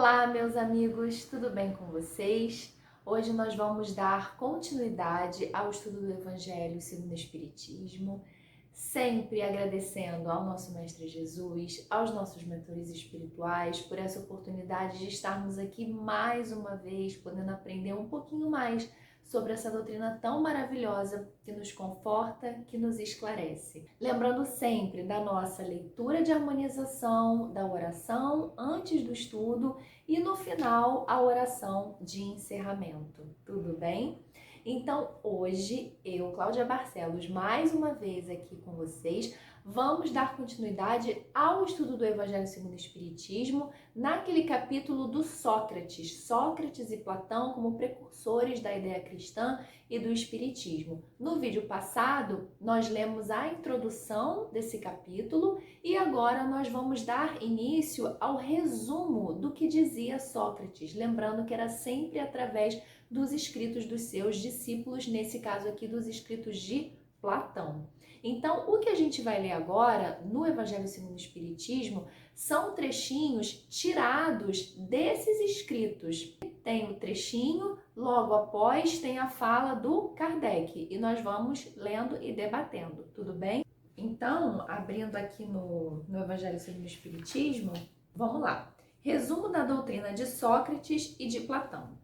Olá, meus amigos, tudo bem com vocês? Hoje nós vamos dar continuidade ao estudo do Evangelho segundo o Espiritismo, sempre agradecendo ao nosso Mestre Jesus, aos nossos mentores espirituais, por essa oportunidade de estarmos aqui mais uma vez, podendo aprender um pouquinho mais sobre essa doutrina tão maravilhosa que nos conforta, que nos esclarece. Lembrando sempre da nossa leitura de harmonização, da oração antes do estudo e no final a oração de encerramento. Tudo bem? Então hoje eu, Cláudia Barcelos, mais uma vez aqui com vocês, vamos dar continuidade ao estudo do Evangelho segundo o Espiritismo, naquele capítulo do Sócrates e Platão como precursores da ideia cristã e do Espiritismo. No vídeo passado, nós lemos a introdução desse capítulo e agora nós vamos dar início ao resumo do que dizia Sócrates, lembrando que era sempre através dos escritos dos seus discípulos, nesse caso aqui dos escritos de Platão. Então, o que a gente vai ler agora no Evangelho segundo o Espiritismo são trechinhos tirados desses escritos. Tem o trechinho, logo após tem a fala do Kardec e nós vamos lendo e debatendo, tudo bem? Então, abrindo aqui no Evangelho segundo o Espiritismo, vamos lá. Resumo da doutrina de Sócrates e de Platão.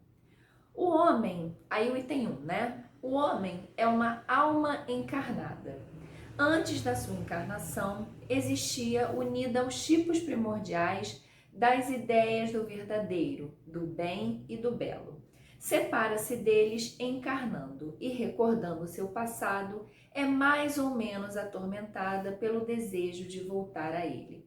O homem, aí o item 1, né? O homem é uma alma encarnada. Antes da sua encarnação, existia unida aos tipos primordiais das ideias do verdadeiro, do bem e do belo. Separa-se deles encarnando e, recordando seu passado, é mais ou menos atormentada pelo desejo de voltar a ele.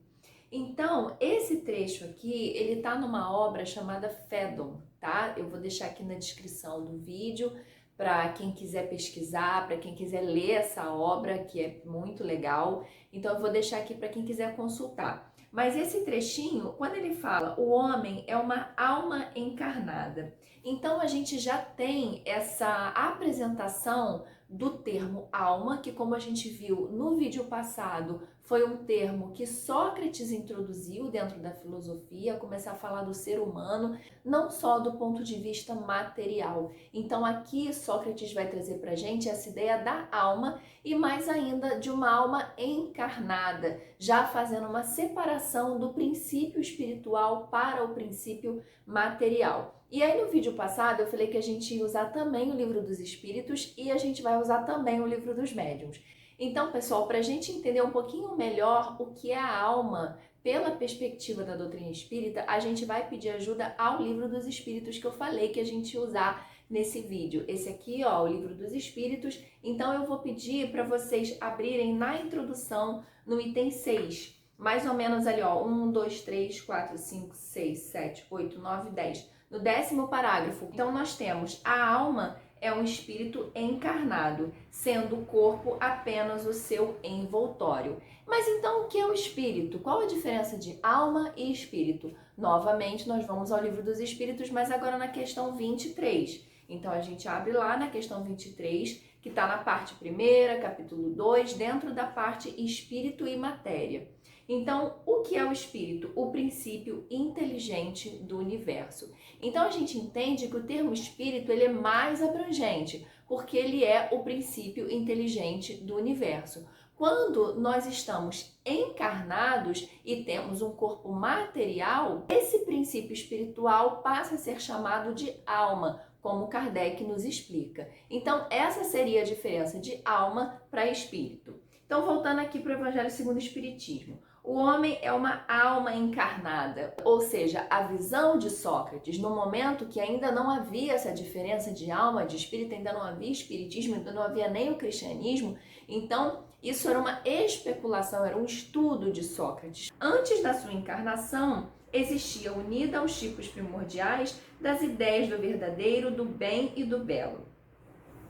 Então, esse trecho aqui, ele está numa obra chamada Fédon, tá? Eu vou deixar aqui na descrição do vídeo para quem quiser pesquisar, para quem quiser ler essa obra, que é muito legal. Então, eu vou deixar aqui para quem quiser consultar. Mas esse trechinho, quando ele fala o homem é uma alma encarnada, então a gente já tem essa apresentação do termo alma, que como a gente viu no vídeo passado, foi um termo que Sócrates introduziu dentro da filosofia, começar a falar do ser humano, não só do ponto de vista material. Então aqui Sócrates vai trazer pra gente essa ideia da alma e mais ainda de uma alma encarnada, já fazendo uma separação do princípio espiritual para o princípio material. E aí no vídeo passado eu falei que a gente ia usar também o Livro dos Espíritos e a gente vai usar também o Livro dos Médiuns. Então, pessoal, para a gente entender um pouquinho melhor o que é a alma pela perspectiva da doutrina espírita, a gente vai pedir ajuda ao Livro dos Espíritos que eu falei que a gente ia usar nesse vídeo. Esse aqui, ó, o Livro dos Espíritos. Então, eu vou pedir para vocês abrirem na introdução no item 6. Mais ou menos ali, ó, 1, 2, 3, 4, 5, 6, 7, 8, 9, 10. No 10º parágrafo, então nós temos a alma é um espírito encarnado, sendo o corpo apenas o seu envoltório. Mas então o que é o espírito? Qual a diferença de alma e espírito? Novamente nós vamos ao Livro dos Espíritos, mas agora na questão 23. Então a gente abre lá na questão 23, que está na parte 1ª, capítulo 2, dentro da parte espírito e matéria. Então, o que é o espírito? O princípio inteligente do universo. Então, a gente entende que o termo espírito ele é mais abrangente, porque ele é o princípio inteligente do universo. Quando nós estamos encarnados e temos um corpo material, esse princípio espiritual passa a ser chamado de alma, como Kardec nos explica. Então, essa seria a diferença de alma para espírito. Então, voltando aqui para o Evangelho segundo o Espiritismo. O homem é uma alma encarnada, ou seja, a visão de Sócrates, no momento que ainda não havia essa diferença de alma, de espírito, ainda não havia espiritismo, ainda não havia nem o cristianismo, então isso era uma especulação, era um estudo de Sócrates. Antes da sua encarnação, existia unida aos tipos primordiais das ideias do verdadeiro, do bem e do belo.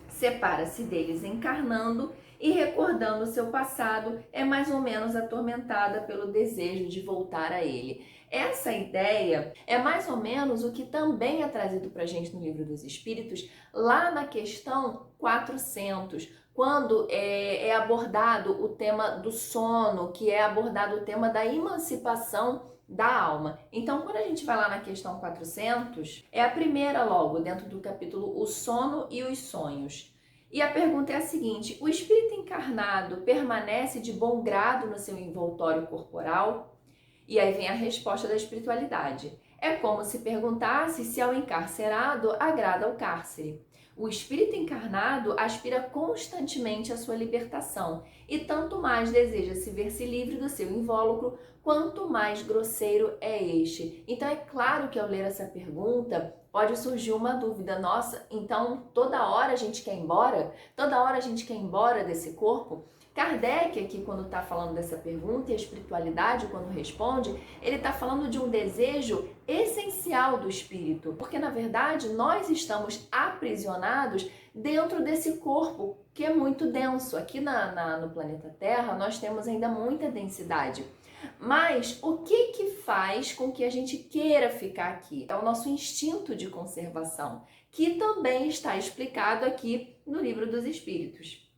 Separa-se deles encarnando e recordando o seu passado, é mais ou menos atormentada pelo desejo de voltar a ele. Essa ideia é mais ou menos o que também é trazido para a gente no Livro dos Espíritos, lá na questão 400, quando é abordado o tema do sono, que é abordado o tema da emancipação da alma. Então, quando a gente vai lá na questão 400, é a primeira logo, dentro do capítulo O Sono e os Sonhos. E a pergunta é a seguinte: o espírito encarnado permanece de bom grado no seu envoltório corporal? E aí vem a resposta da espiritualidade. É como se perguntasse se ao encarcerado agrada o cárcere. O espírito encarnado aspira constantemente à sua libertação e tanto mais deseja se ver-se livre do seu invólucro, quanto mais grosseiro é este. Então é claro que ao ler essa pergunta pode surgir uma dúvida: nossa, então toda hora a gente quer ir embora? Toda hora a gente quer ir embora desse corpo? Kardec aqui, quando está falando dessa pergunta, e a espiritualidade, quando responde, ele está falando de um desejo essencial do espírito, porque na verdade nós estamos aprisionados dentro desse corpo que é muito denso. Aqui no planeta Terra nós temos ainda muita densidade. Mas o que faz com que a gente queira ficar aqui? É o nosso instinto de conservação, que também está explicado aqui no Livro dos Espíritos.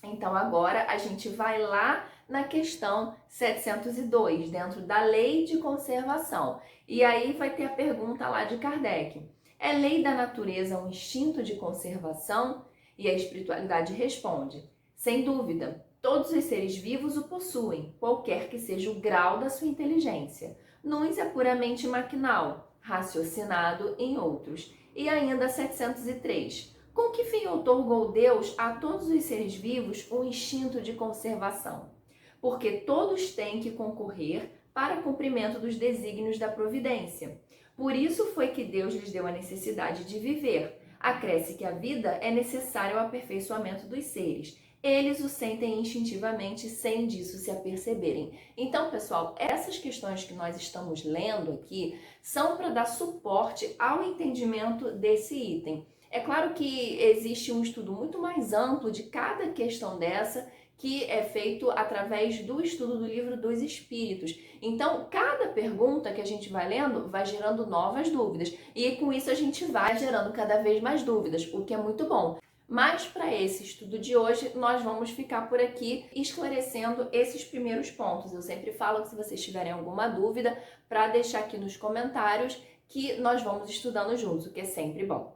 Então agora a gente vai lá na questão 702, dentro da lei de conservação. E aí vai ter a pergunta lá de Kardec: é lei da natureza um instinto de conservação? E a espiritualidade responde: sem dúvida, todos os seres vivos o possuem, qualquer que seja o grau da sua inteligência. Nuns é puramente maquinal, raciocinado em outros. E ainda 703. Com que fim outorgou Deus a todos os seres vivos um instinto de conservação? Porque todos têm que concorrer para cumprimento dos desígnios da providência. Por isso foi que Deus lhes deu a necessidade de viver. Acresce que a vida é necessária ao aperfeiçoamento dos seres. Eles o sentem instintivamente sem disso se aperceberem. Então, pessoal, essas questões que nós estamos lendo aqui são para dar suporte ao entendimento desse item. É claro que existe um estudo muito mais amplo de cada questão dessa, que é feito através do estudo do Livro dos Espíritos. Então, cada pergunta que a gente vai lendo vai gerando novas dúvidas. E com isso a gente vai gerando cada vez mais dúvidas, o que é muito bom. Mas para esse estudo de hoje, nós vamos ficar por aqui esclarecendo esses primeiros pontos. Eu sempre falo que se vocês tiverem alguma dúvida, para deixar aqui nos comentários, que nós vamos estudando juntos, o que é sempre bom.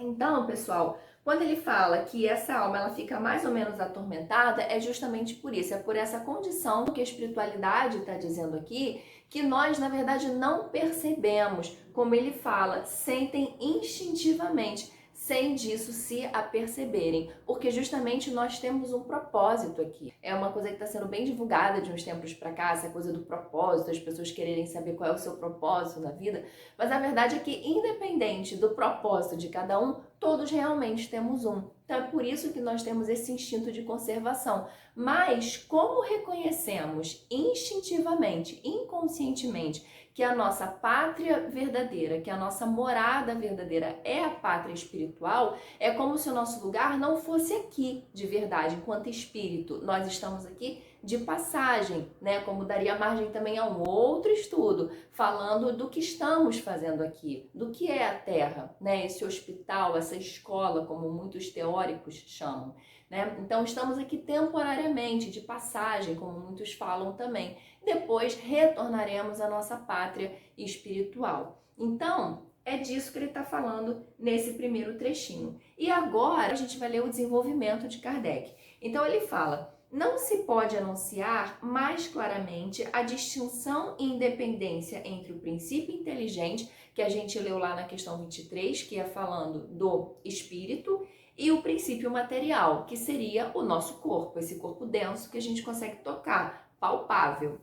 Então, pessoal, quando ele fala que essa alma ela fica mais ou menos atormentada, é justamente por isso, é por essa condição que a espiritualidade está dizendo aqui, que nós, na verdade, não percebemos, como ele fala, sentem instintivamente, sem disso se aperceberem, porque justamente nós temos um propósito aqui. É uma coisa que está sendo bem divulgada de uns tempos para cá, essa coisa do propósito, as pessoas quererem saber qual é o seu propósito na vida, mas a verdade é que, independente do propósito de cada um, todos realmente temos um. Então é por isso que nós temos esse instinto de conservação. Mas como reconhecemos instintivamente, inconscientemente, que a nossa pátria verdadeira, que a nossa morada verdadeira é a pátria espiritual, é como se o nosso lugar não fosse aqui de verdade, enquanto espírito. Nós estamos aqui de passagem, né? Como daria margem também a um outro estudo, falando do que estamos fazendo aqui, do que é a Terra, né? Esse hospital, essa escola, como muitos teóricos chamam, né? Então estamos aqui temporariamente, de passagem, como muitos falam também. Depois retornaremos à nossa pátria espiritual. Então, é disso que ele está falando nesse primeiro trechinho. E agora a gente vai ler o desenvolvimento de Kardec. Então ele fala: não se pode anunciar mais claramente a distinção e independência entre o princípio inteligente, que a gente leu lá na questão 23, que é falando do espírito, e o princípio material, que seria o nosso corpo, esse corpo denso que a gente consegue tocar, palpável.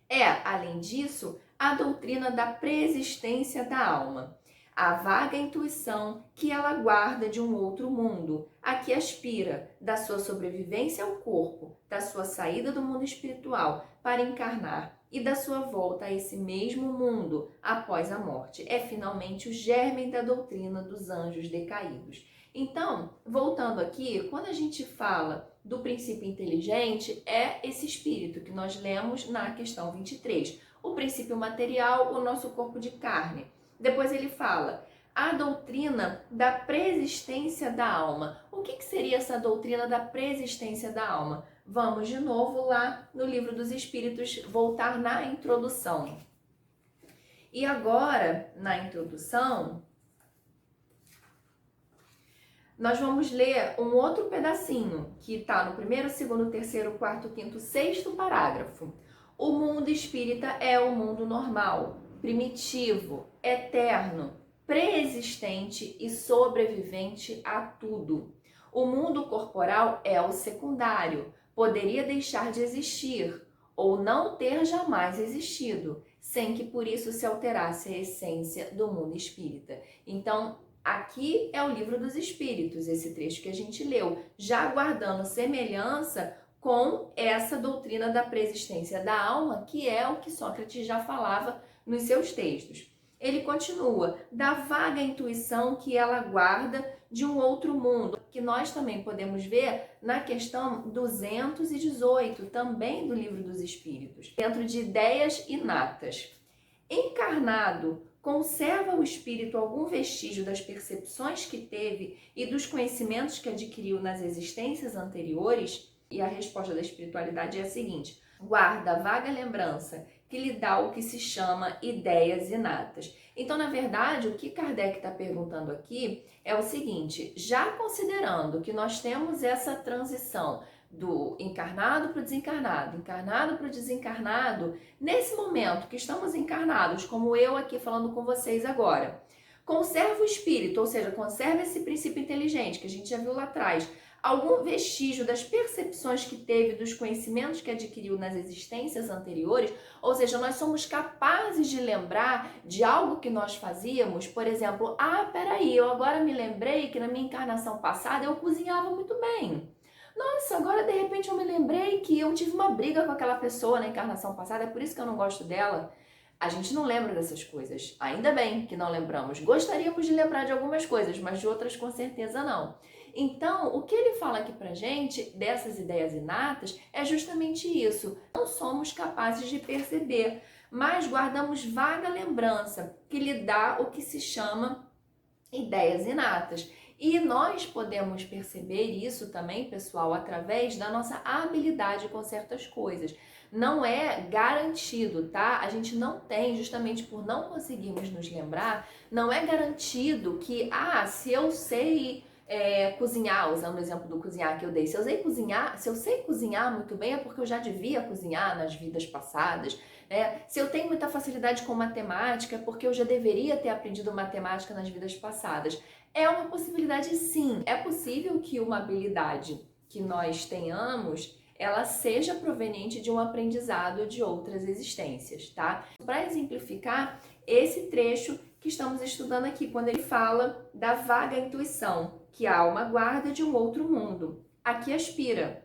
É, além disso, a doutrina da preexistência da alma, a vaga intuição que ela guarda de um outro mundo, a que aspira da sua sobrevivência ao corpo, da sua saída do mundo espiritual para encarnar e da sua volta a esse mesmo mundo após a morte. É finalmente o germe da doutrina dos anjos decaídos. Então, voltando aqui, quando a gente fala do princípio inteligente, é esse espírito que nós lemos na questão 23. O princípio material, o nosso corpo de carne. Depois ele fala a doutrina da preexistência da alma. O que seria essa doutrina da preexistência da alma? Vamos de novo lá no Livro dos Espíritos, voltar na introdução. E agora, na introdução, nós vamos ler um outro pedacinho, que está no primeiro, segundo, terceiro, quarto, quinto, sexto parágrafo. O mundo espírita é o mundo normal, primitivo, eterno, pré-existente e sobrevivente a tudo. O mundo corporal é o secundário, poderia deixar de existir ou não ter jamais existido, sem que por isso se alterasse a essência do mundo espírita. Então, aqui é o Livro dos Espíritos, esse trecho que a gente leu, já guardando semelhança com essa doutrina da preexistência da alma, que é o que Sócrates já falava nos seus textos. Ele continua, da vaga intuição que ela guarda de um outro mundo, que nós também podemos ver na questão 218, também do Livro dos Espíritos, dentro de ideias inatas. Encarnado, conserva o espírito algum vestígio das percepções que teve e dos conhecimentos que adquiriu nas existências anteriores? E a resposta da espiritualidade é a seguinte: guarda vaga lembrança que lhe dá o que se chama ideias inatas. Então, na verdade, o que Kardec está perguntando aqui é o seguinte: já considerando que nós temos essa transição do encarnado para o desencarnado, encarnado para o desencarnado, nesse momento que estamos encarnados, como eu aqui falando com vocês agora, conserva o espírito, ou seja, conserva esse princípio inteligente que a gente já viu lá atrás, algum vestígio das percepções que teve, dos conhecimentos que adquiriu nas existências anteriores, ou seja, nós somos capazes de lembrar de algo que nós fazíamos, por exemplo, peraí, eu agora me lembrei que na minha encarnação passada eu cozinhava muito bem. Nossa, agora de repente eu me lembrei que eu tive uma briga com aquela pessoa na encarnação passada, é por isso que eu não gosto dela. A gente não lembra dessas coisas. Ainda bem que não lembramos. Gostaríamos de lembrar de algumas coisas, mas de outras com certeza não. Então, o que ele fala aqui pra gente, dessas ideias inatas, é justamente isso. Não somos capazes de perceber, mas guardamos vaga lembrança, que lhe dá o que se chama ideias inatas. E nós podemos perceber isso também, pessoal, através da nossa habilidade com certas coisas. Não é garantido, tá? A gente não tem, justamente por não conseguirmos nos lembrar, não é garantido que, se eu sei cozinhar, usando o exemplo do cozinhar que eu dei, se eu sei cozinhar muito bem é porque eu já devia cozinhar nas vidas passadas, né? Se eu tenho muita facilidade com matemática é porque eu já deveria ter aprendido matemática nas vidas passadas. É uma possibilidade, sim. É possível que uma habilidade que nós tenhamos, ela seja proveniente de um aprendizado de outras existências, tá? Para exemplificar esse trecho que estamos estudando aqui, quando ele fala da vaga intuição que a alma guarda de um outro mundo. Aqui aspira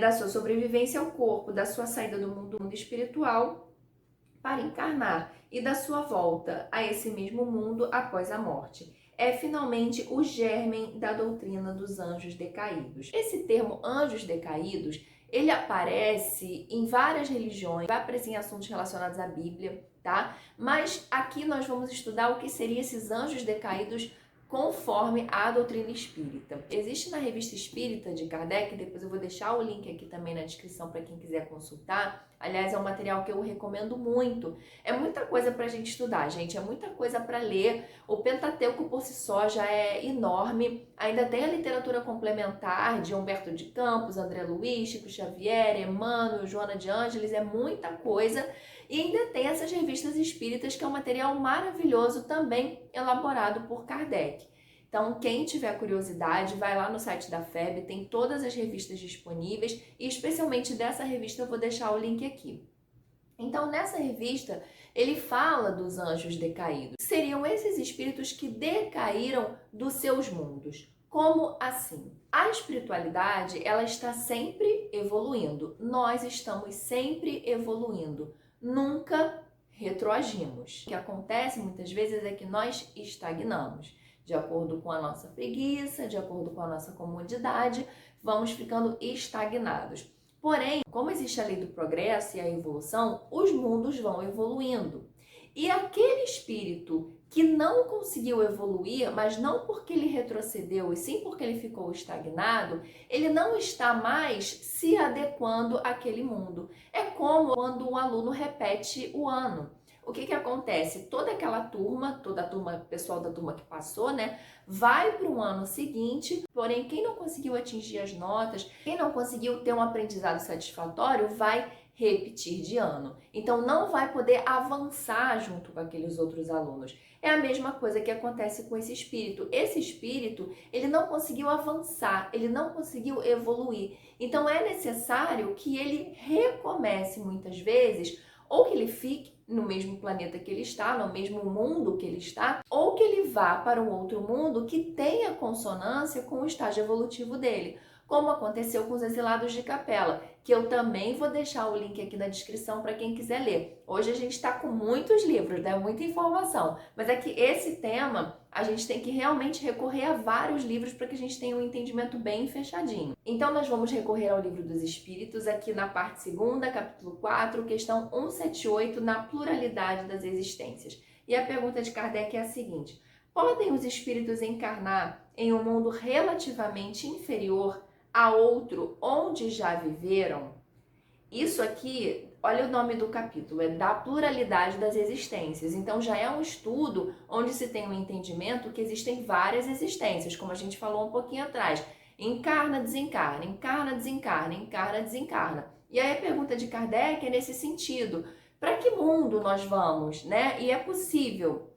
da sua sobrevivência ao corpo, da sua saída do mundo espiritual para encarnar e da sua volta a esse mesmo mundo após a morte. É finalmente o germen da doutrina dos anjos decaídos. Esse termo anjos decaídos, ele aparece em várias religiões, vai aparecer em assuntos relacionados à Bíblia, tá? Mas aqui nós vamos estudar o que seriam esses anjos decaídos conforme a doutrina espírita. Existe na Revista Espírita de Kardec, depois eu vou deixar o link aqui também na descrição para quem quiser consultar. Aliás, é um material que eu recomendo muito. É muita coisa para a gente estudar, gente, é muita coisa para ler. O Pentateuco por si só já é enorme. Ainda tem a literatura complementar de Humberto de Campos, André Luiz, Chico Xavier, Emmanuel, Joana de Ângeles, é muita coisa. E ainda tem essas revistas espíritas, que é um material maravilhoso também elaborado por Kardec. Então, quem tiver curiosidade, vai lá no site da FEB, tem todas as revistas disponíveis e especialmente dessa revista eu vou deixar o link aqui. Então, nessa revista, ele fala dos anjos decaídos. Seriam esses espíritos que decaíram dos seus mundos. Como assim? A espiritualidade, ela está sempre evoluindo. Nós estamos sempre evoluindo. Nunca retroagimos. O que acontece muitas vezes é que nós estagnamos. De acordo com a nossa preguiça, de acordo com a nossa comodidade, vamos ficando estagnados. Porém, como existe a lei do progresso e a evolução, os mundos vão evoluindo. E aquele espírito que não conseguiu evoluir, mas não porque ele retrocedeu, e sim porque ele ficou estagnado, ele não está mais se adequando àquele mundo. É como quando um aluno repete o ano. O que acontece? Toda aquela turma, toda a turma, pessoal da turma que passou, né, vai para o ano seguinte, porém quem não conseguiu atingir as notas, quem não conseguiu ter um aprendizado satisfatório, vai repetir de ano. Então não vai poder avançar junto com aqueles outros alunos. É a mesma coisa que acontece com esse espírito. Esse espírito, ele não conseguiu avançar, ele não conseguiu evoluir. Então é necessário que ele recomece muitas vezes, ou que ele fique no mesmo planeta que ele está, no mesmo mundo que ele está, ou que ele vá para um outro mundo que tenha consonância com o estágio evolutivo dele, como aconteceu com os exilados de Capela, que eu também vou deixar o link aqui na descrição para quem quiser ler. Hoje a gente está com muitos livros, né? Muita informação, mas é que esse tema a gente tem que realmente recorrer a vários livros para que a gente tenha um entendimento bem fechadinho. Então nós vamos recorrer ao Livro dos Espíritos, aqui na parte 2ª, capítulo 4, questão 178, na pluralidade das existências. E a pergunta de Kardec é a seguinte: podem os espíritos encarnar em um mundo relativamente inferior a outro onde já viveram? Isso aqui, olha o nome do capítulo, é da pluralidade das existências. Então já é um estudo onde se tem um entendimento que existem várias existências, como a gente falou um pouquinho atrás. Encarna, desencarna, encarna, desencarna, encarna, desencarna. E aí a pergunta de Kardec é nesse sentido: para que mundo nós vamos, né? E é possível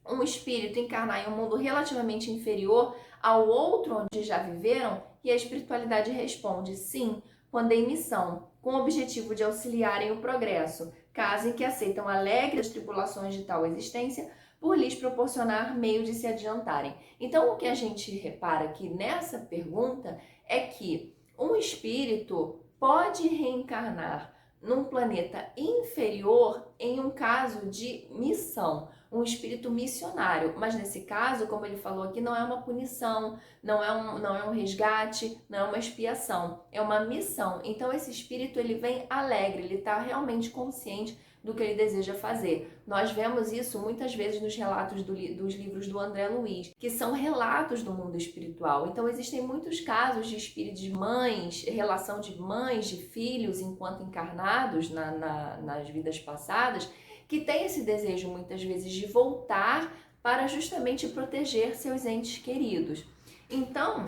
um espírito encarnar em um mundo relativamente inferior ao outro onde já viveram? E a espiritualidade responde: sim, quando em missão, com o objetivo de auxiliarem o progresso, caso em que aceitam alegres as tribulações de tal existência, por lhes proporcionar meio de se adiantarem. Então, o que a gente repara aqui nessa pergunta é que um espírito pode reencarnar num planeta inferior em um caso de missão, um espírito missionário. Mas nesse caso, como ele falou aqui, não é uma punição, não é um resgate, não é uma expiação, é uma missão. Então esse espírito, ele vem alegre, ele está realmente consciente do que ele deseja fazer. Nós vemos isso muitas vezes nos relatos dos livros do André Luiz, que são relatos do mundo espiritual. Então existem muitos casos de espíritos de mães, relação de mães, de filhos enquanto encarnados nas vidas passadas, que tem esse desejo muitas vezes de voltar para justamente proteger seus entes queridos. Então,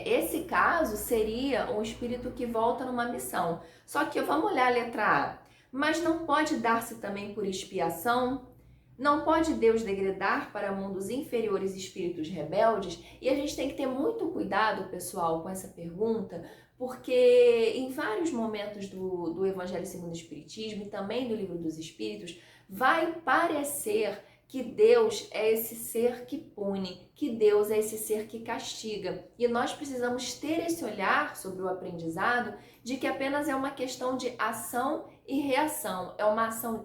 esse caso seria um espírito que volta numa missão. Só que vamos olhar a letra A. Mas não pode dar-se também por expiação? Não pode Deus degradar para mundos inferiores espíritos rebeldes? E a gente tem que ter muito cuidado, pessoal, com essa pergunta, porque em vários momentos do Evangelho segundo o Espiritismo e também do Livro dos Espíritos, vai parecer que Deus é esse ser que pune, que Deus é esse ser que castiga. E nós precisamos ter esse olhar sobre o aprendizado de que apenas é uma questão de ação e reação,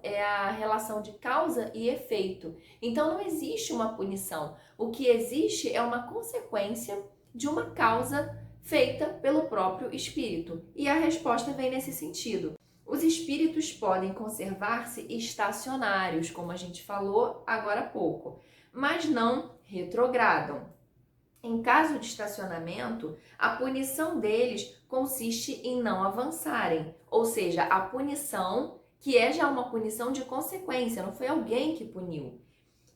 é a relação de causa e efeito. Então não existe uma punição. O que existe é uma consequência de uma causa feita pelo próprio espírito. E a resposta vem nesse sentido. Os espíritos podem conservar-se estacionários, como a gente falou agora há pouco, mas não retrogradam. Em caso de estacionamento, a punição deles consiste em não avançarem, ou seja, a punição, que é já uma punição de consequência, não foi alguém que puniu,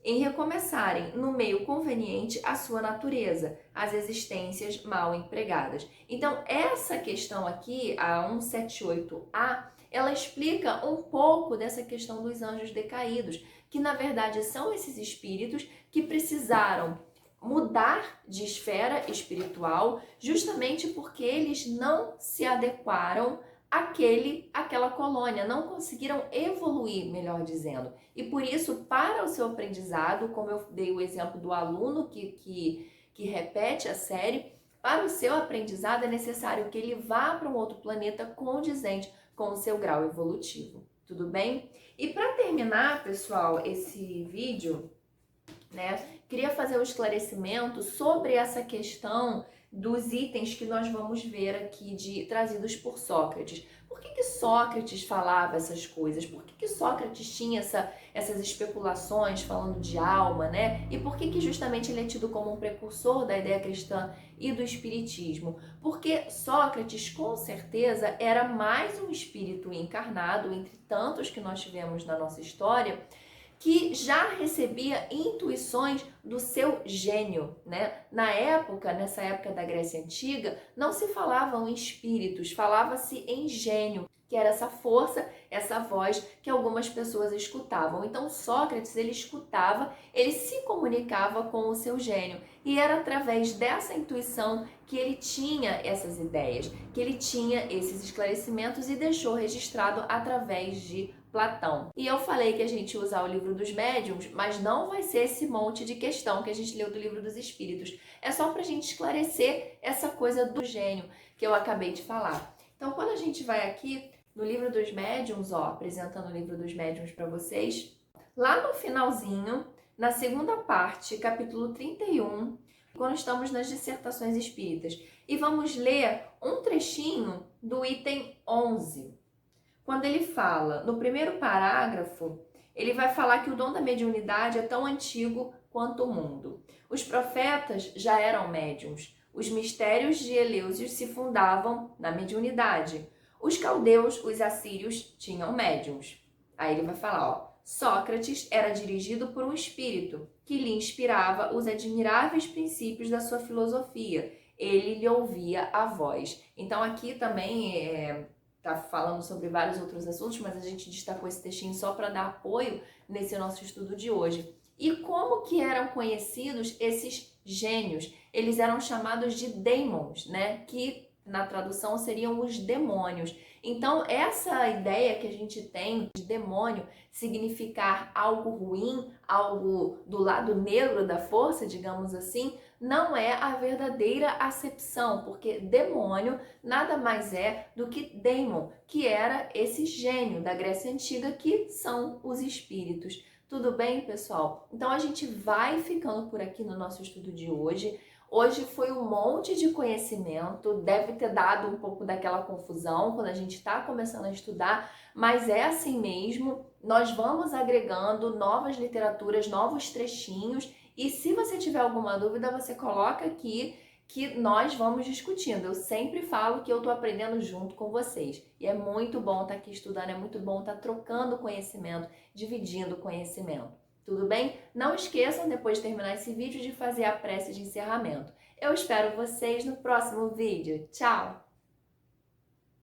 em recomeçarem no meio conveniente à sua natureza, as existências mal empregadas. Então, essa questão aqui, a 178A, ela explica um pouco dessa questão dos anjos decaídos, que na verdade são esses espíritos que precisaram mudar de esfera espiritual justamente porque eles não se adequaram àquela colônia, não conseguiram evoluir, melhor dizendo. E por isso, para o seu aprendizado, como eu dei o exemplo do aluno que repete a série, para o seu aprendizado é necessário que ele vá para um outro planeta condizente com o seu grau evolutivo. Tudo bem? E para terminar, pessoal, esse vídeo, né, queria fazer um esclarecimento sobre essa questão dos itens que nós vamos ver aqui trazidos por Sócrates. por que Sócrates falava essas coisas? Por que Sócrates tinha essas especulações falando de alma, né? E por que justamente ele é tido como um precursor da ideia cristã e do espiritismo? Porque Sócrates, com certeza, era mais um espírito encarnado, entre tantos que nós tivemos na nossa história, que já recebia intuições do seu gênio, né? Nessa época da Grécia Antiga, não se falavam em espíritos, falava-se em gênio, que era essa força, essa voz que algumas pessoas escutavam. Então Sócrates, ele escutava, ele se comunicava com o seu gênio, e era através dessa intuição que ele tinha essas ideias, que ele tinha esses esclarecimentos e deixou registrado através de Platão. E eu falei que a gente ia usar o livro dos médiuns, mas não vai ser esse monte de questão que a gente leu do livro dos espíritos. É só para a gente esclarecer essa coisa do gênio que eu acabei de falar. Então, quando a gente vai aqui no livro dos médiuns, apresentando o livro dos médiuns para vocês, lá no finalzinho, na segunda parte, capítulo 31, quando estamos nas dissertações espíritas, e vamos ler um trechinho do item 11. Quando ele fala, no primeiro parágrafo, ele vai falar que o dom da mediunidade é tão antigo quanto o mundo. Os profetas já eram médiuns. Os mistérios de Eleusis se fundavam na mediunidade. Os caldeus, os assírios, tinham médiuns. Aí ele vai falar, Sócrates era dirigido por um espírito que lhe inspirava os admiráveis princípios da sua filosofia. Ele lhe ouvia a voz. Então aqui também tá falando sobre vários outros assuntos, mas a gente destacou esse textinho só para dar apoio nesse nosso estudo de hoje. E como que eram conhecidos esses gênios? Eles eram chamados de daemons, né? Que na tradução seriam os demônios. Então, essa ideia que a gente tem de demônio significar algo ruim, algo do lado negro da força, digamos assim, não é a verdadeira acepção, porque demônio nada mais é do que daemon, que era esse gênio da Grécia Antiga, que são os espíritos. Tudo bem, pessoal? Então a gente vai ficando por aqui no nosso estudo de hoje. Hoje foi um monte de conhecimento, deve ter dado um pouco daquela confusão quando a gente está começando a estudar, mas é assim mesmo. Nós vamos agregando novas literaturas, novos trechinhos, e se você tiver alguma dúvida, você coloca aqui que nós vamos discutindo. Eu sempre falo que eu estou aprendendo junto com vocês. E é muito bom estar aqui estudando, é muito bom estar trocando conhecimento, dividindo conhecimento. Tudo bem? Não esqueçam, depois de terminar esse vídeo, de fazer a prece de encerramento. Eu espero vocês no próximo vídeo. Tchau!